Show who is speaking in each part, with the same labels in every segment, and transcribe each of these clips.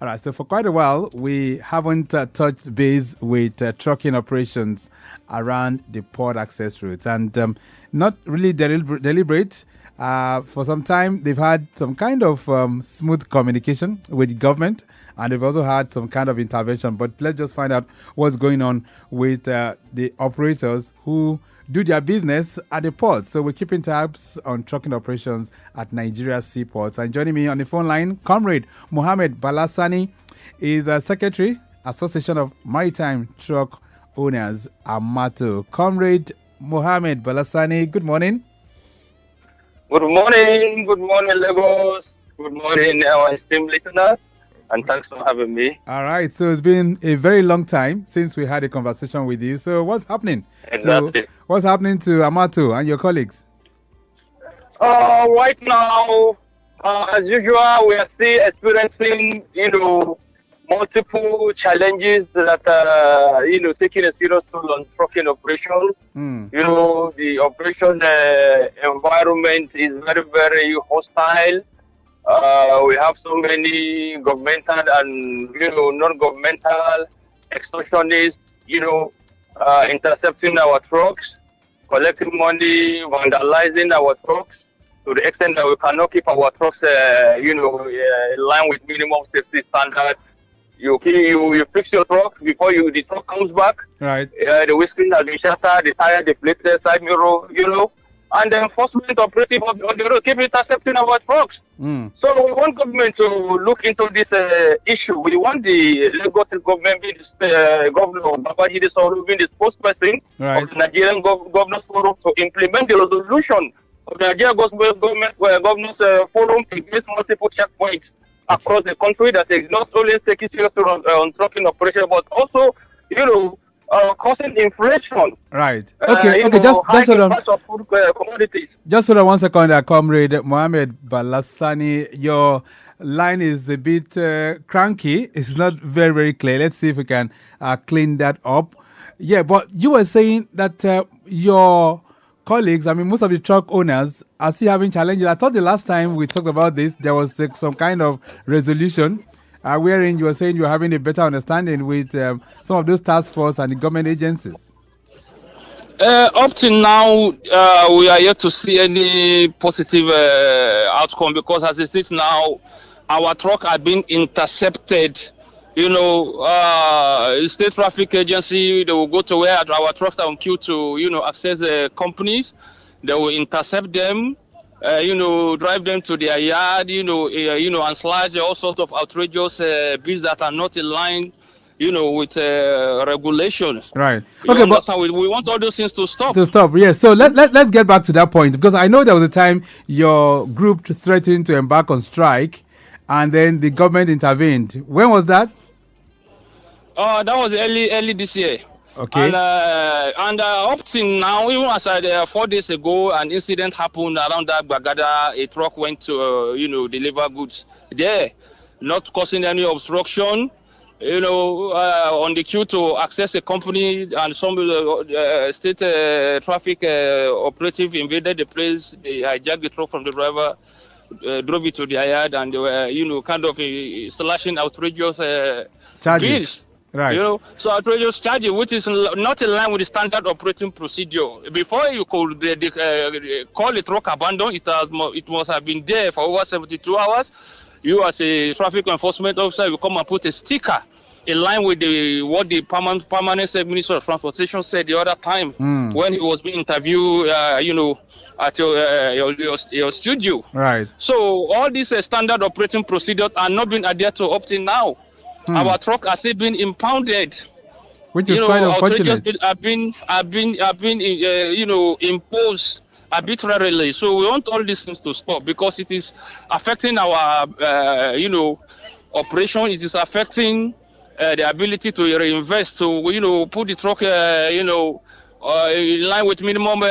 Speaker 1: All right, so for quite a while, we haven't touched base with trucking operations around the port access routes, and not really deliberate. For some time, they've had some kind of smooth communication with the government, and they've also had some kind of intervention. But let's just find out what's going on with the operators who do their business at the port. So we're keeping tabs on trucking operations at Nigeria's seaports. And joining me on the phone line, Comrade Mohammed Balasani is a Secretary, Association of Maritime Truck Owners, Amato. Comrade Mohammed Balasani, good morning.
Speaker 2: Good morning, Lagos. Good morning, our esteemed listeners. And thanks for having me.
Speaker 1: All right. So it's been a very long time since we had a conversation with you. So what's happening?
Speaker 2: Exactly.
Speaker 1: What's happening to Amato and your colleagues?
Speaker 2: Right now, as usual, we are still experiencing, multiple challenges that are, taking a serious toll on trucking operations. The operation environment is very, very hostile. We have so many governmental and non-governmental extortionists, intercepting our trucks, collecting money, vandalizing our trucks to the extent that we cannot keep our trucks, in line with minimum safety standards. You fix your truck before the truck comes back.
Speaker 1: Right.
Speaker 2: The windscreen has been shattered, the tire deflated, side mirror, and the enforcement operative on the road keep intercepting our trucks. So we want government to look into this issue. We want the Lagos government, being the governor Babajide Sanwo-Olu, being the spokesperson of the Nigerian Governors Forum, to implement the resolution of the Nigerian Governors Forum against multiple checkpoints across the country that is not only taking serious on trucking operation, but also, causing inflation.
Speaker 1: Right. Okay. Just hold on.
Speaker 2: Of food, commodities.
Speaker 1: Just hold on 1 second, Comrade Mohammed Balasani. Your line is a bit cranky. It's not very, very clear. Let's see if we can clean that up. Yeah, but you were saying that your colleagues, most of the truck owners are still having challenges. I thought the last time we talked about this, there was some kind of resolution wherein you were saying you were having a better understanding with some of those task force and the government agencies.
Speaker 3: Up till now, we are yet to see any positive outcome, because as it is now, our truck are being intercepted. State traffic agency, they will go to where our trucks are on queue to, access the companies. They will intercept them, drive them to their yard, and sludge all sorts of outrageous bills that are not in line, with regulations.
Speaker 1: Right.
Speaker 3: Okay, but we want all those things to stop.
Speaker 1: Yes. So let's get back to that point, because I know there was a time your group threatened to embark on strike, and then the government intervened. When was that?
Speaker 3: That was early this year.
Speaker 1: Okay.
Speaker 3: And up till now, even as 4 days ago, an incident happened around that Bagada. A truck went to, deliver goods there, not causing any obstruction. On the queue to access a company, and some state traffic operative invaded the place. They hijacked the truck from the driver, drove it to the yard, and they were, kind of slashing outrageous
Speaker 1: charges.
Speaker 3: Bills.
Speaker 1: Right.
Speaker 3: So outrageous charges, which is not in line with the standard operating procedure. Before you could call a truck abandoned, it must have been there for over 72 hours. You, as a traffic enforcement officer, you come and put a sticker in line with what the permanent Minister of Transportation said the other time when he was being interviewed, at your studio.
Speaker 1: Right.
Speaker 3: So all these standard operating procedures are not being adhered to up till now. Our truck are still being impounded,
Speaker 1: which is quite unfortunate.
Speaker 3: Have been imposed arbitrarily. So we want all these things to stop, because it is affecting our operation. It is affecting the ability to reinvest, to put the truck in line with minimum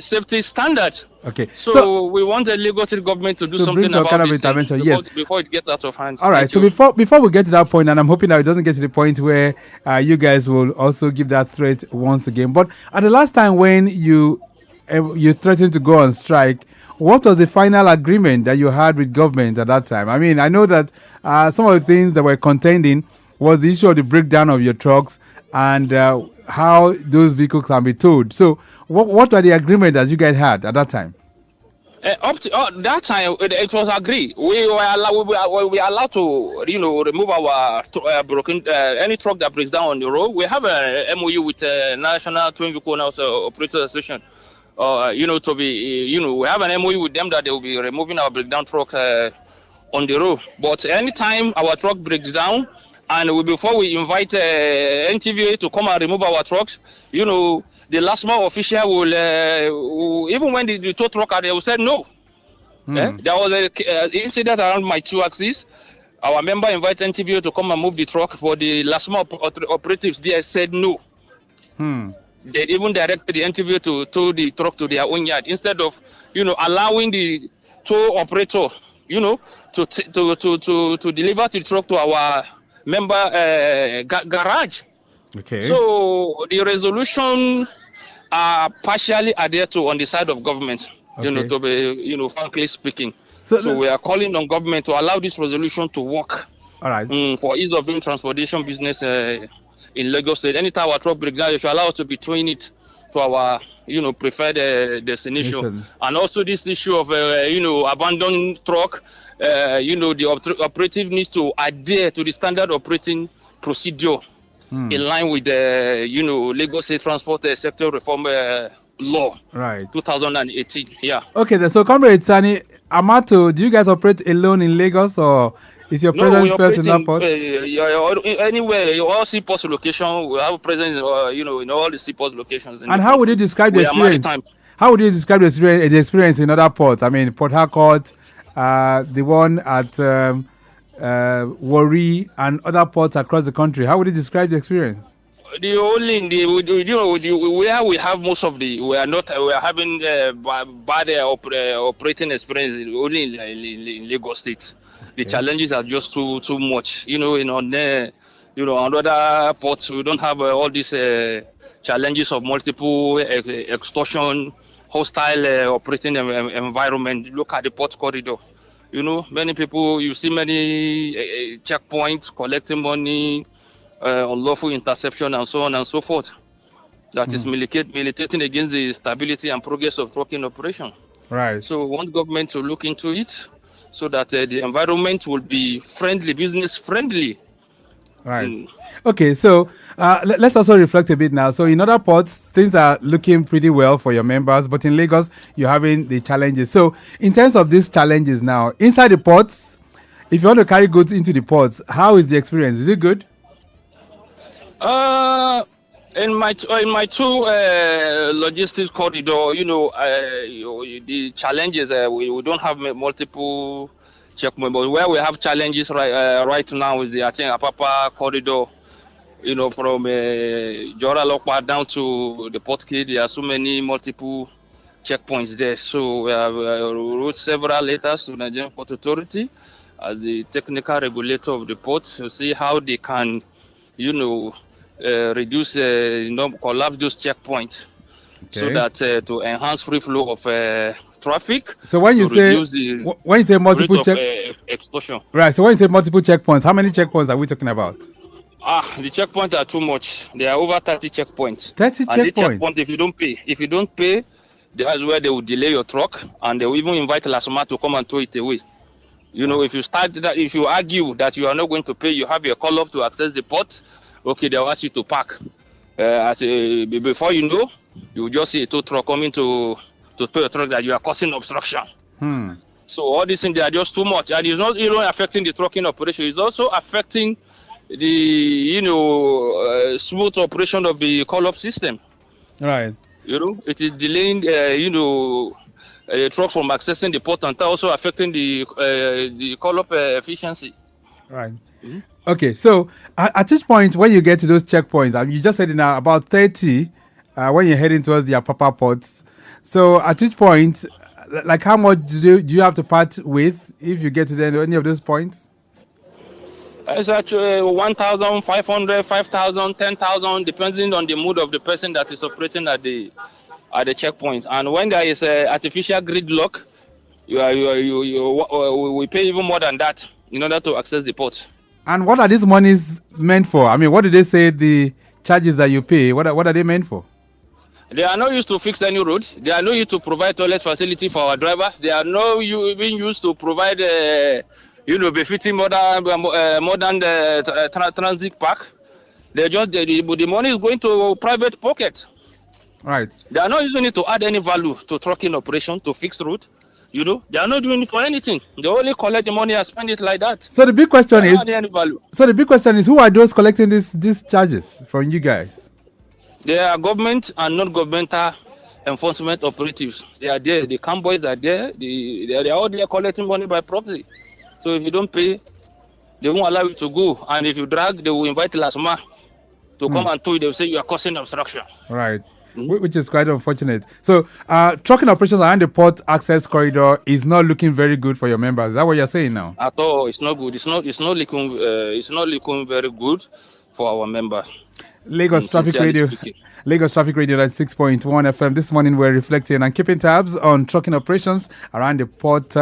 Speaker 3: safety standards.
Speaker 1: Okay.
Speaker 3: So we want the Lagos government to do something about
Speaker 1: kind of
Speaker 3: this
Speaker 1: intervention,
Speaker 3: before it gets out of hand.
Speaker 1: All right. So before we get to that point, and I'm hoping that it doesn't get to the point where you guys will also give that threat once again. But at the last time when you threatened to go on strike, what was the final agreement that you had with government at that time? I mean, I know that some of the things that were contending was the issue of the breakdown of your trucks and how those vehicles can be towed. So, what were the agreement that you guys had at that time?
Speaker 3: Up to that time, it was agreed. We were allowed to, remove our broken any truck that breaks down on the road. We have a MOU with National Twin Vehicle Owners Operators Association. To be, we have an MOU with them that they will be removing our breakdown trucks on the road. But anytime our truck breaks down, and before we invite NTVA to come and remove our trucks, the last mile official will even when the tow truck they will say no. There was an incident around my 2 axes. Our member invited NTVA to come and move the truck, but the last mile operatives there said no. They even directed the NTVA to tow the truck to their own yard instead of allowing the tow operator to deliver the truck to our member garage.
Speaker 1: Okay.
Speaker 3: So the resolution are partially adhered to on the side of government.
Speaker 1: Okay.
Speaker 3: To be frankly speaking.
Speaker 1: So
Speaker 3: we are calling on government to allow this resolution to work.
Speaker 1: All right.
Speaker 3: For ease of doing transportation business in Lagos State. Anytime our truck breaks down, they should allow us to be towing it to our preferred destination. And also this issue of abandoned truck. The operative needs to adhere to the standard operating procedure in line with the Lagos State Transport Sector Reform Law,
Speaker 1: right,
Speaker 3: 2018. Yeah.
Speaker 1: Okay, then, so Comrade Sani Amato, do you guys operate alone in Lagos, or is your presence felt in airports?
Speaker 3: Anywhere, all seaports location, we have a presence, in all the seaports locations.
Speaker 1: And how would you describe the experience? How would you describe the experience in other ports? I mean, Port Harcourt, the one at Warri, and other ports across the country. How would you describe the experience?
Speaker 3: The only where we have most of we are having bad operating experience only in Lagos State. The challenges are just too much. On other ports we don't have all these challenges of multiple extortion, hostile operating environment. Look at the port corridor. Many people, you see many checkpoints collecting money, unlawful interception, and so on and so forth. That is militating against the stability and progress of trucking operation.
Speaker 1: Right.
Speaker 3: So we want government to look into it so that the environment will be friendly, business friendly.
Speaker 1: Right. Okay, so let's also reflect a bit now. So in other ports, things are looking pretty well for your members, but in Lagos, you're having the challenges. So in terms of these challenges now, inside the ports, if you want to carry goods into the ports, how is the experience? Is it good?
Speaker 3: In my two logistics corridor, the challenges we don't have multiple checkpoints, but where we have challenges right now is the Apapa corridor. From Jora Lokpa down to the Port Key, there are so many multiple checkpoints there. So we have wrote several letters to the Nigerian Port Authority as the technical regulator of the port to see how they can, reduce, collapse those checkpoints, so that to enhance free flow of traffic.
Speaker 1: So when you say multiple
Speaker 3: extortion,
Speaker 1: right? So when you say multiple checkpoints, how many checkpoints are we talking about?
Speaker 3: The checkpoints are too much. There are over 30 checkpoints.
Speaker 1: 30 checkpoints.
Speaker 3: The checkpoint, if you don't pay, that's where they will delay your truck, and they will even invite Lasoma to come and tow it away. If you argue that you are not going to pay, you have your call up to access the port. Okay, they'll ask you to park. Before you know, you will just see a tow truck coming to tow your truck that you are causing obstruction. So all these things, they are just too much. And it's not even affecting the trucking operation. It's also affecting the, smooth operation of the call-up system.
Speaker 1: Right.
Speaker 3: It is delaying, trucks from accessing the port, and also affecting the call-up efficiency.
Speaker 1: Right. Okay, so at this point, when you get to those checkpoints, you just said now about 30 when you're heading towards the proper ports. So at which point, like how much do you have to part with if you get to any of those points?
Speaker 3: It's actually 1,500, 5,000, 10,000, depending on the mood of the person that is operating at the checkpoint. And when there is artificial gridlock, we pay even more than that in order to access the port.
Speaker 1: And what are these monies meant for? I mean, what do they say the charges that you pay? What are they meant for?
Speaker 3: They are not used to fix any roads. They are not used to provide toilet facility for our drivers. They are not being used to provide, befitting modern transit park. They just the money is going to private pocket.
Speaker 1: Right.
Speaker 3: They are not using it to add any value to trucking operation to fix road. They are not doing it for anything. They only collect the money and spend it like that.
Speaker 1: So the big question is, who are those collecting these charges from you guys?
Speaker 3: They are government and non-governmental enforcement operatives. They are there. The convoys are there. They are all there collecting money by proxy. So if you don't pay, they won't allow you to go. And if you drag, they will invite Lasma to come and tow you. They will say you are causing obstruction.
Speaker 1: Right. Which is quite unfortunate. So, trucking operations around the port access corridor is not looking very good for your members. Is that what you're saying now?
Speaker 3: At all, it's not good. It's not looking very good for our members.
Speaker 1: Lagos Traffic Radio, Lagos Traffic Radio at 6.1 FM. This morning we're reflecting and keeping tabs on trucking operations around the port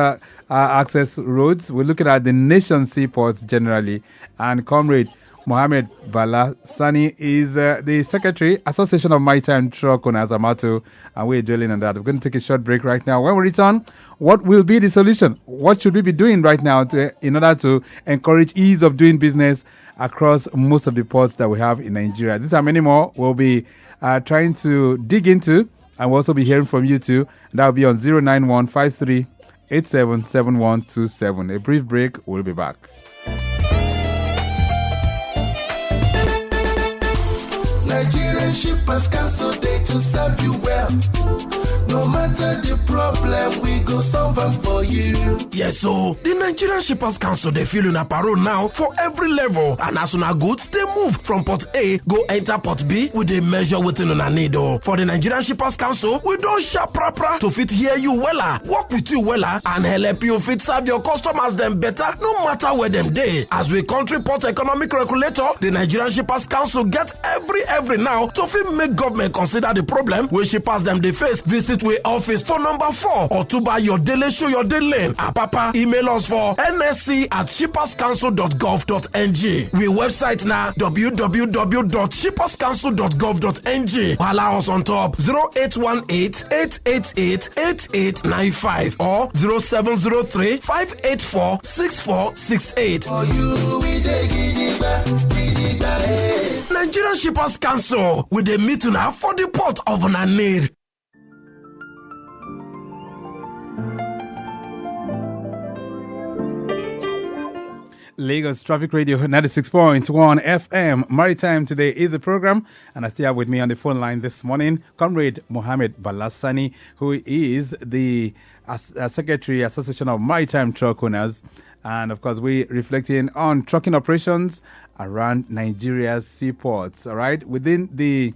Speaker 1: access roads. We're looking at the nation's seaports generally. And Comrade Mohammed Bala Sani is the Secretary, Association of Maritime Truck Owners, Amato, and we're dwelling on that. We're going to take a short break right now. When we return, what will be the solution? What should we be doing right now in order to encourage ease of doing business across most of the ports that we have in Nigeria? These and many more we'll be trying to dig into, and we'll also be hearing from you too. That will be on 09153877127. A brief break, we'll be back.
Speaker 4: Nigerian shippers cancel day to serve you well. No matter the problem, we go solve them for you.
Speaker 5: Yes, so the Nigerian Shippers Council, they feel in a parole now for every level. And as soon as goods, they move from port A, go enter port B with a measure within on a needle. For the Nigerian Shippers Council, we don't sharp proper to fit hear you wella, work with you wella, and help you fit serve your customers them better, no matter where them day. As we country port economic regulator, the Nigerian Shippers Council get every now to fit make government consider the problem where shippers them they face. Visit we office for number 4 or to buy your daily show your daily. Papa email us for nsc@shipperscouncil.gov.ng. We website now www.shipperscouncil.gov.ng. Allow us on top 0818-888-8895 or 0703-584-6468. Nigerian Shippers Council with a meeting now for the port of Nanir.
Speaker 1: Lagos Traffic Radio 96.1 FM. Maritime Today is the program, and I still have with me on the phone line this morning Comrade Mohammed Bala Sani, who is the Secretary, Association of Maritime Truck Owners. And of course, we're reflecting on trucking operations around Nigeria's seaports. All right, within the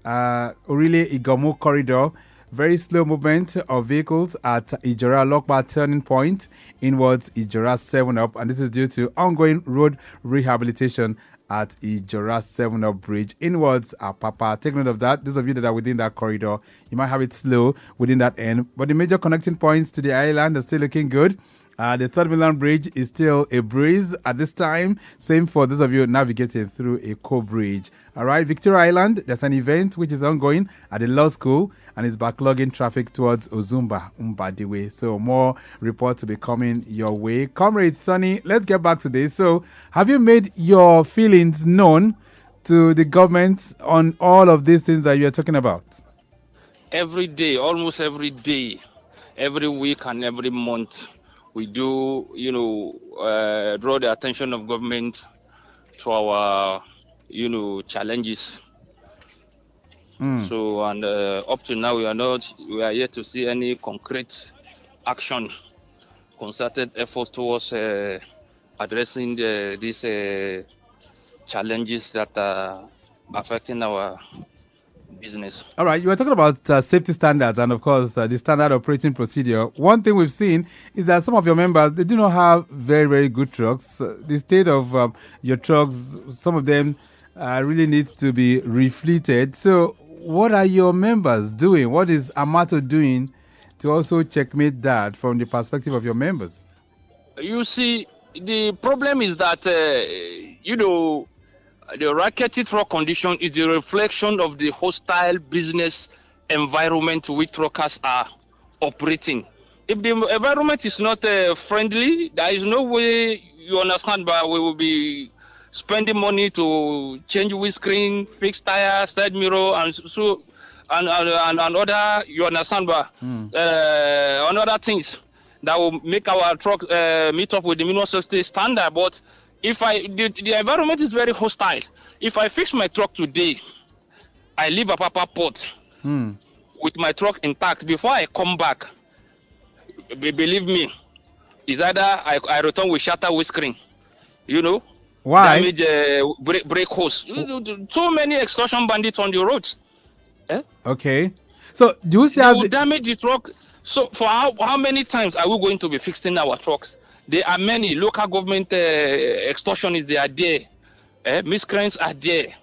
Speaker 1: Orile Igomu corridor, very slow movement of vehicles at Ijora Lokpa turning point inwards Ijora 7 Up, and this is due to ongoing road rehabilitation at Ijora 7 Up Bridge inwards Apapa. Take note of that. Those of you that are within that corridor, you might have it slow within that end, but the major connecting points to the island are still looking good. The Third Mainland Bridge is still a breeze at this time. Same for those of you navigating through a co-bridge. All right, Victoria Island, there's an event which is ongoing at the law school and is backlogging traffic towards Ozumba, Mbadiwe. So more reports will be coming your way. Comrade Sonny, let's get back to this. So have you made your feelings known to the government on all of these things that you're talking about?
Speaker 3: Every day, almost every day, every week and every month, we do, draw the attention of government to our, challenges. So, and up to now, we are yet to see any concrete action, concerted efforts towards addressing these challenges that are affecting our business. All
Speaker 1: right, you were talking about safety standards and, of course, the standard operating procedure. One thing we've seen is that some of your members, they do not have very, very good trucks. The state of your trucks, some of them really need to be refleeted. So what are your members doing? What is Amato doing to also checkmate that from the perspective of your members?
Speaker 3: You see, the problem is that, you know, the racketed truck condition is a reflection of the hostile business environment which truckers are operating. If the environment is not friendly, there is no way, you understand, but we will be spending money to change windscreen, fix tires, side mirror, and so and other, you understand, but on other things that will make our truck meet up with the minimum safety standard. But if the environment is very hostile. If I fix my truck today, I leave a Papa Port with my truck intact. Before I come back, believe me, it's either I return with shattered windscreen, you know.
Speaker 1: Why?
Speaker 3: Damage brake hose. So many extortion bandits on the roads.
Speaker 1: Okay. So do you still have
Speaker 3: damage the truck? So for how many times are we going to be fixing our trucks? There are many local government extortionists. They are there. Miscreants are there.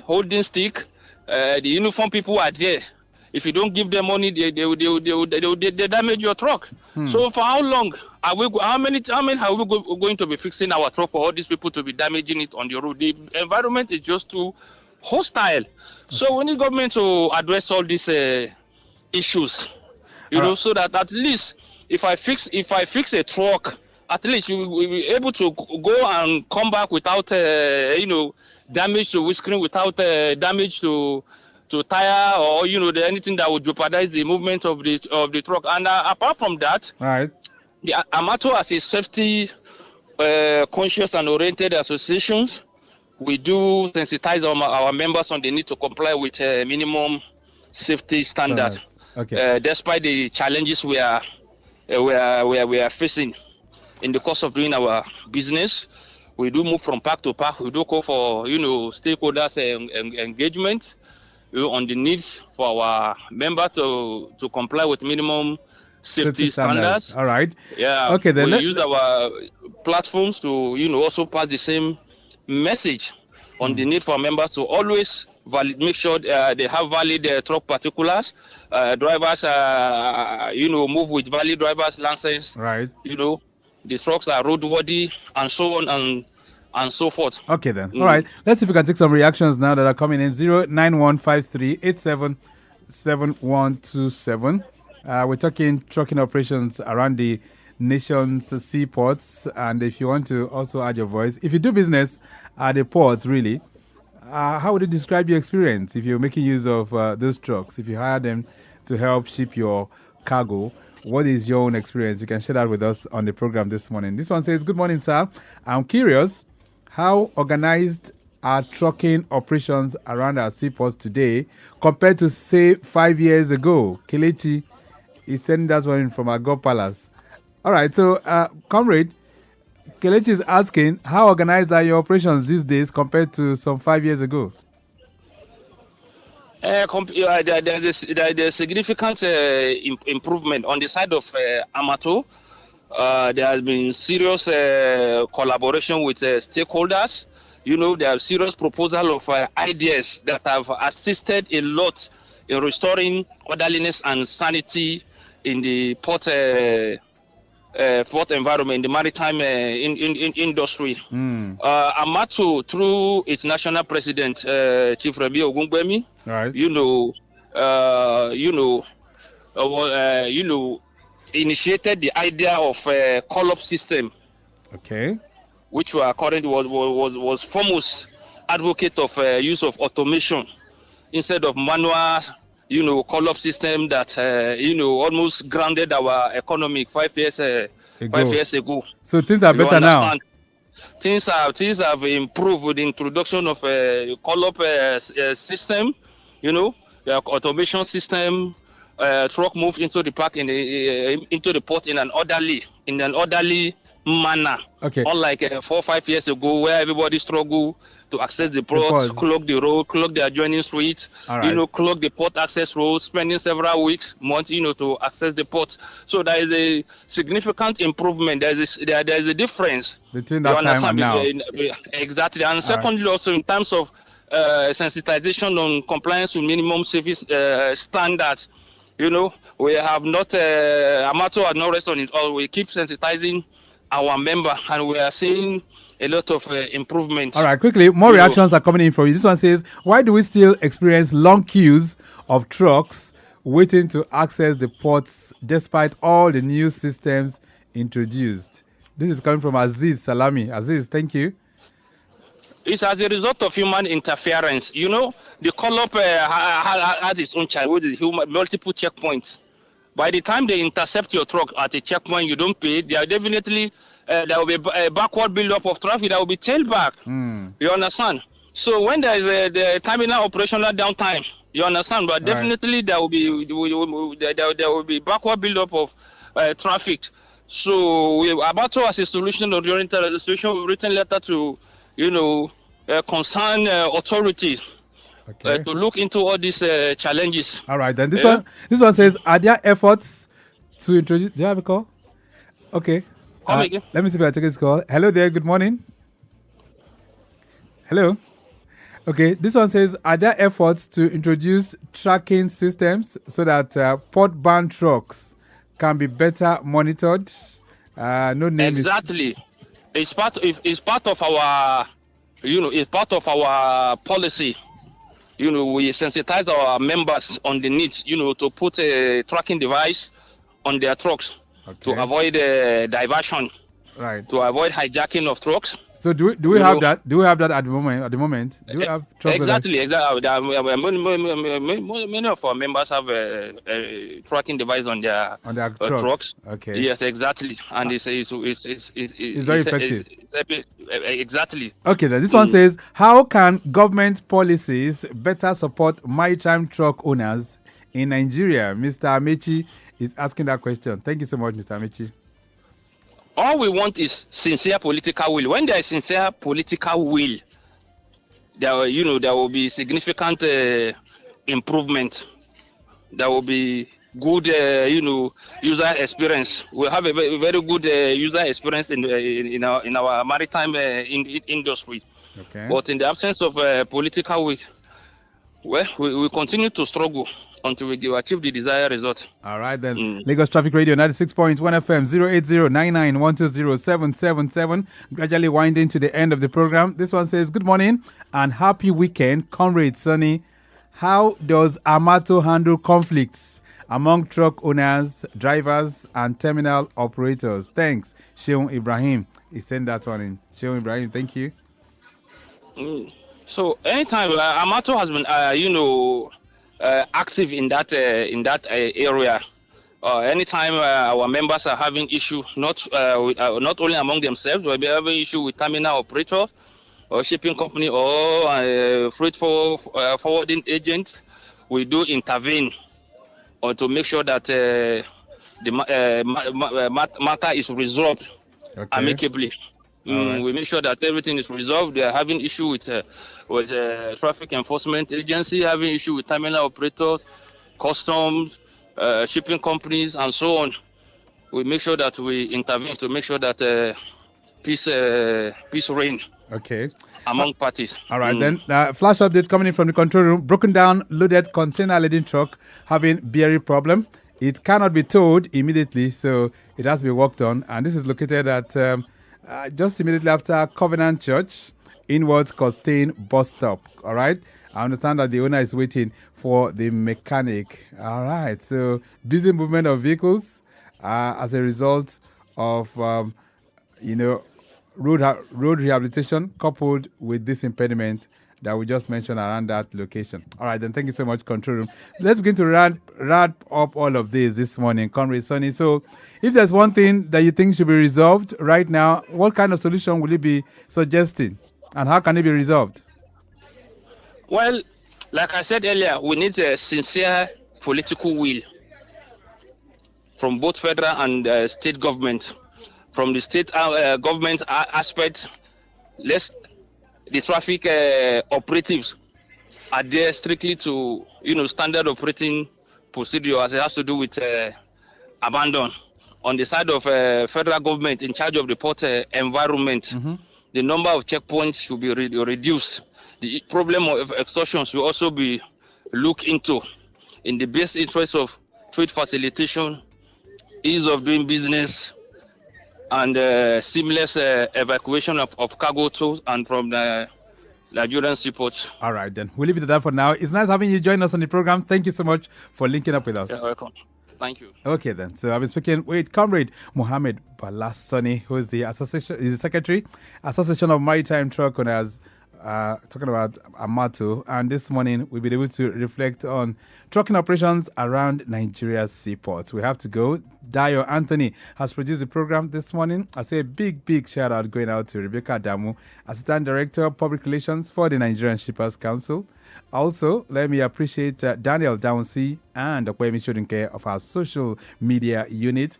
Speaker 3: Holding stick. The uniform people are there. If you don't give them money, they damage your truck. So for how long are we? How many are we going to be fixing our truck for all these people to be damaging it on the road? The environment is just too hostile. So we need government to address all these issues. You know, so that at least if I fix a truck, at least you will be able to go and come back without damage to windscreen, without damage to tire, or anything that would jeopardize the movement of the truck. And apart from that,
Speaker 1: right,
Speaker 3: the Amato as a safety conscious and oriented associations, we do sensitize our members on the need to comply with minimum safety standards.
Speaker 1: Okay.
Speaker 3: Despite the challenges we are facing in the course of doing our business, we do move from park to park. We do call for stakeholders engagement on the needs for our members to comply with minimum safety standards.
Speaker 1: All right.
Speaker 3: Yeah.
Speaker 1: Okay. Then
Speaker 3: we use our platforms to also pass the same message on the need for members to always make sure they have valid truck particulars. Drivers, move with valid driver's license.
Speaker 1: Right.
Speaker 3: The trucks are roadworthy and so on and so forth.
Speaker 1: Okay then. All right. Let's see if we can take some reactions now that are coming in. 09153877127. We're talking trucking operations around the nation's seaports, and if you want to also add your voice, if you do business at the ports, really, how would you describe your experience if you're making use of those trucks? If you hire them to help ship your cargo, what is your own experience? You can share that with us on the program this morning. This one says, "Good morning, sir. I'm curious, how organized are trucking operations around our seaports today compared to, say, 5 years ago?" Kelechi is sending that one in from our God Palace. All right, so, Comrade, Kelechi is asking, how organized are your operations these days compared to some 5 years ago?
Speaker 3: There's a significant improvement on the side of Amato. There has been serious collaboration with stakeholders. There are serious proposal of ideas that have assisted a lot in restoring orderliness and sanity in the port environment, the maritime industry. Amato, through its national president, Chief Remi Ogungbemi,
Speaker 1: right,
Speaker 3: initiated the idea of a call-up system.
Speaker 1: Okay.
Speaker 3: Which was foremost advocate of use of automation instead of manual, call-up system that almost grounded our economy 5 years ago.
Speaker 1: So things are better now.
Speaker 3: Things have improved with the introduction of a call-up system. The automation system. Truck moved into the park into the port in an orderly manner.
Speaker 1: Okay.
Speaker 3: Unlike 4 or 5 years ago, where everybody struggled to access the port, clog the road, clog the adjoining streets, right, clog the port access road, spending several months, to access the port. So there is a significant improvement. There is a difference
Speaker 1: between that time and now.
Speaker 3: Exactly. And secondly, also in terms of sensitization on compliance with minimum service standards. we have not, Amato has not rested on it all. We keep sensitizing our member, and we are seeing a lot of improvements.
Speaker 1: All right, quickly, more reactions are coming in from you. This one says, why do we still experience long queues of trucks waiting to access the ports despite all the new systems introduced? This is coming from Aziz Salami. Aziz, thank you.
Speaker 3: It's as a result of human interference. The call-up has its own challenge with multiple checkpoints. By the time they intercept your truck at a checkpoint, you don't pay. There are definitely there will be a backward build-up of traffic that will be tailed back. You understand? So when there is the terminal operational downtime, you understand? But definitely there will be backward build-up of traffic. So Abato as a solution-oriented solution, we've written letter to concerned authorities to look into all these challenges.
Speaker 1: All right, then this one says, are there efforts to introduce? Do you have a call? Okay.
Speaker 3: Come again.
Speaker 1: Let me see if I take this call. Hello there. Good morning. Hello. Okay. This one says, are there efforts to introduce tracking systems so that port-bound trucks can be better monitored? No name
Speaker 3: exactly. It's part of our, it's part of our policy. We sensitize our members on the needs, to put a tracking device on their trucks to avoid diversion,
Speaker 1: right? To
Speaker 3: avoid hijacking of trucks.
Speaker 1: So do we have that? Do we have that at the moment? Do we have trucks?
Speaker 3: Exactly. Many of our members have a tracking device on their trucks.
Speaker 1: Okay.
Speaker 3: Yes, exactly, and it's
Speaker 1: very effective.
Speaker 3: Exactly.
Speaker 1: Okay, then this one says, how can government policies better support maritime truck owners in Nigeria? Mr. Amechi is asking that question. Thank you so much, Mr. Amechi.
Speaker 3: All we want is sincere political will. When there is sincere political will, there will be significant improvement. There will be good, user experience. We have a very good user experience in our maritime industry.
Speaker 1: Okay.
Speaker 3: But in the absence of political will, we continue to struggle until we achieve the desired result.
Speaker 1: All right, then. Lagos Traffic Radio 96.1 FM 08099120777. Gradually winding to the end of the program. This one says, good morning and happy weekend, Comrade Sonny. How does Amato handle conflicts among truck owners, drivers, and terminal operators? Thanks, Sheon Ibrahim. He sent that one in. Sheon Ibrahim, thank you.
Speaker 3: So anytime Amato has been, active in that area. Anytime our members are having issue, not only among themselves, but having issue with terminal operators or shipping company or freight forwarding agents, we do intervene or to make sure that the matter is resolved amicably. Right. We make sure that everything is resolved. They are having issue with traffic enforcement agency, having issue with terminal operators, customs, shipping companies, and so on. We make sure that we intervene to make sure that peace reign.
Speaker 1: Okay.
Speaker 3: Among parties.
Speaker 1: All right, then. Flash update coming in from the control room. Broken down loaded container laden truck having bearing problem. It cannot be towed immediately, so it has to be worked on. And this is located at just immediately after Covenant Church, inwards Costain bus stop. All right. I understand that the owner is waiting for the mechanic. All right. So busy movement of vehicles as a result of, road rehabilitation coupled with this impediment that we just mentioned around that location. All right, then. Thank you so much, Control Room. Let's begin to wrap up all of this morning, Comrade Sonny. So if there's one thing that you think should be resolved right now, what kind of solution will you be suggesting? And how can it be resolved?
Speaker 3: Well, like I said earlier, we need a sincere political will from both federal and state government. From the state government aspect, the traffic operatives adhere strictly to standard operating procedure as it has to do with abandon. On the side of federal government in charge of the port environment, the number of checkpoints should be reduced. The problem of extortions will also be looked into in the best interest of trade facilitation, ease of doing business, and seamless evacuation of cargo to and from the Nigerian seaports.
Speaker 1: All right, then. We'll leave it at that for now. It's nice having you join us on the program. Thank you so much for linking up with us.
Speaker 3: You're welcome. Thank you.
Speaker 1: Okay, then. So I've been speaking with Comrade Mohammed Balasani, who is the Secretary, Association of Maritime Truck Owners, talking about Amato. And this morning, we'll be able to reflect on trucking operations around Nigeria's seaports. We have to go. Dio Anthony has produced the program this morning. I say a big shout out going out to Rebecca Damu, Assistant Director of Public Relations for the Nigerian Shippers Council. Also, let me appreciate Daniel Downsey and Okwemi Shodunke of our social media unit.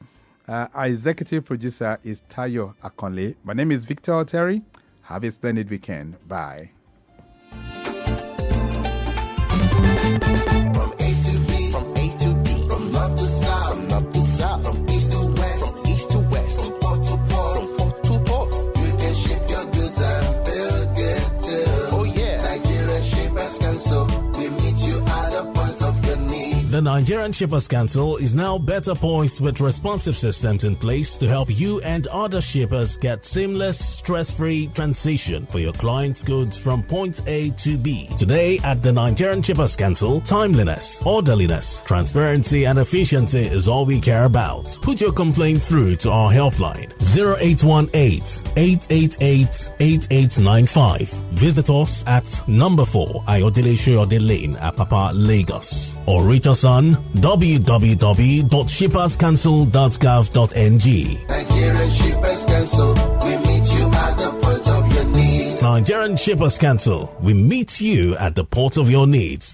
Speaker 1: Our executive producer is Tayo Akonle. My name is Victor Terry. Have a splendid weekend. Bye.
Speaker 4: From A to B, from A to B, from north to south, from north to south, from east to west, from east to west, from port to port, from port to port. You can ship your goods and feel good too. Oh yeah, Nigerian Shippers Council, we meet you at the point of your need.
Speaker 6: The Nigerian Shippers Council is now better poised with responsive systems in place to help you and other shippers get seamless, stress-free transition for your clients' goods from point A to B. Today at the Nigerian Shippers Council, timeliness, orderliness, transparency and efficiency is all we care about. Put your complaint through to our helpline 0818-888-8895. Visit us at number 4 Ayodele Shoyode Lane, Apapa, Lagos, or reach us on www.shipperscouncil.gov.ng.
Speaker 4: Nigerian Shippers Council, we meet you at the point of your need.
Speaker 6: Nigerian Shippers Council, we meet you at the port of your needs.